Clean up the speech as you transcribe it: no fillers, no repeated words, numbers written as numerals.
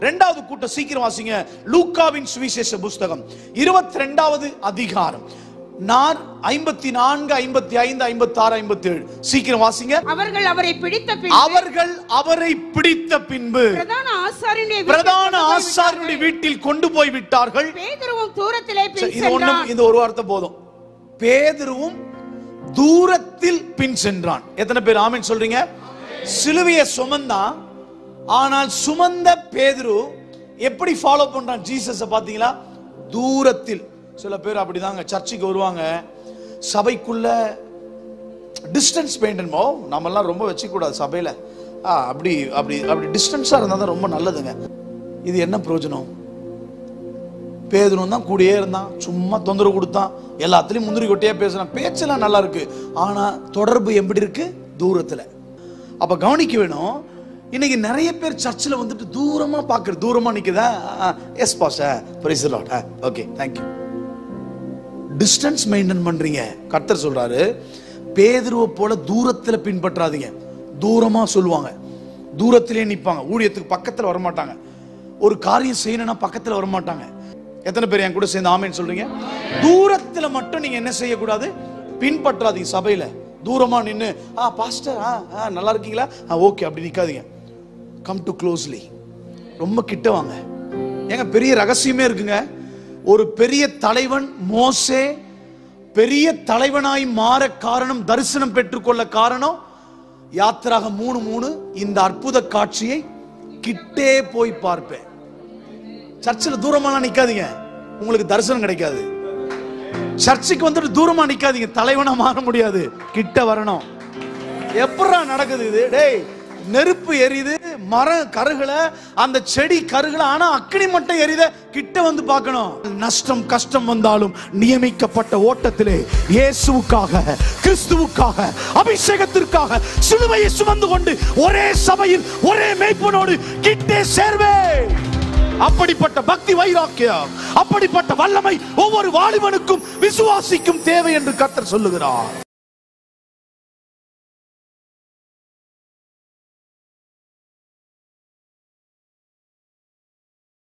இரண்டாவது கூட்டம் சீக்கிரம் வாசிங்க. லூக்காவின் சுவிசேஷ புஸ்தகம் 22வது அதிகாரம் 54, 55, 56, 57 சீக்கிரம் வாசிங்க. அவர்கள் அவரை பிடித்த பின்பு பிரதான ஆசாரியனுடைய வீட்டில் கொண்டு போய் விட்டார்கள். பேதுருவும் தூரத்திலே பின் சென்றான். இந்த ஒரு வார்த்தை போதும். பேதுருவும் தூரத்தில் பின் சென்றான். எத்தனை பேர் ஆமென் சொல்றீங்க? சிலுவையை சுமந்தான். ஆனால் சுமந்த பேதுரு எப்படி ஃபாலோ பண்றான் ஜீசஸ பாத்தீங்களா? தூரத்தில். சில பேர் அப்படிதாங்க சர்ச்சுக்கு வருவாங்க, சபைக்குள்ள டிஸ்டன்ஸ் மெயின்டைன் நம்ம எல்லாம் ரொம்ப வச்சுக்க கூடாது சபையில. அப்படி அப்படி அப்படி டிஸ்டன்ஸா இருந்தா தான் ரொம்ப நல்லதுங்க. இது என்ன பிரயோஜனம்? பேதுரு தான் கூடயே இருந்தான், சும்மா தொந்தரவு கொடுத்தான், எல்லாத்துலயும் முந்திரி கொட்டையா பேசுறான். பேச்செல்லாம் நல்லா இருக்கு, ஆனா தொடர்பு எப்படி இருக்கு? தூரத்துல. அப்ப கவனிக்க வேணும். இன்னைக்கு நிறைய பேர் சர்ச்சில் வந்துட்டு தூரமா பாக்குறது, தூரமா நிக்குதா? Yes pastor, praise the lord, okay thank you. Distance maintain பண்றீங்க. கர்த்தர் சொல்றாரு, பேதுருவை போல தூரத்துல பின்பற்றாதீங்க. தூரமா சொல்லுவாங்க, தூரத்திலே நிப்பாங்க, ஊழியத்துக்கு பக்கத்துல வரமாட்டாங்க, ஒரு காரியம் செய்யணும்னா பக்கத்துல வரமாட்டாங்க. எத்தனை பேர் என் கூட சேர்ந்து ஆமென் சொல்றீங்க? தூரத்துல மட்டும் நீங்க என்ன செய்யக்கூடாது? பின்பற்றாதீங்க. சபையில தூரமா நின்று பாஸ்டர் நல்லா இருக்கீங்களா, ஓகே அப்படி நிக்காதீங்க. கம் டு க்ளோஸ்லி, ரொம்ப கிட்ட வாங்க. ஏங்க பெரிய ரகசியமே இருக்குங்க. ஒரு பெரிய தலைவன் மோசே பெரிய தலைவனாய் மாற காரணம், தரிசனம் பெற்றுக்கொள்ள காரணம், யாத்திராக 3:3 இந்த அற்புத காட்சியை கிட்டே போய் பார்ப்பேன். சர்ச்சில் தூரமா நிக்காதீங்க, உங்களுக்கு தரிசனம் கிடைக்காது. சர்ச்சுக்கு வந்துட்டு தூரமா நிக்காதீங்க, தலைவனா மாற முடியாது. கிட்ட வரணும். எப்படா நடக்குது இது? டேய், நெருப்பு எரியுது, மரம் கருகல, அந்த செடி கருகல, ஆனா அக்கினி மட்டும் எரியுத. கிட்ட வந்து பார்க்கணும். நஷ்டம் கஷ்டம் வந்தாலும் நியமிக்கப்பட்ட ஓட்டத்திலே இயேசுவுக்காக, கிறிஸ்துவுக்காக, அபிஷேகத்திற்காக சிலுவையை சுமந்து கொண்டு ஒரே சபையில் ஒரே மேய்ப்பனோடு கிட்டே சேர்வே. அப்படிப்பட்ட பக்தி வைராக்கியம், அப்படிப்பட்ட வல்லமை ஒவ்வொரு வாலிபனுக்கும் விசுவாசிக்கும் தேவை என்று கர்த்தர் சொல்லுகிறார்.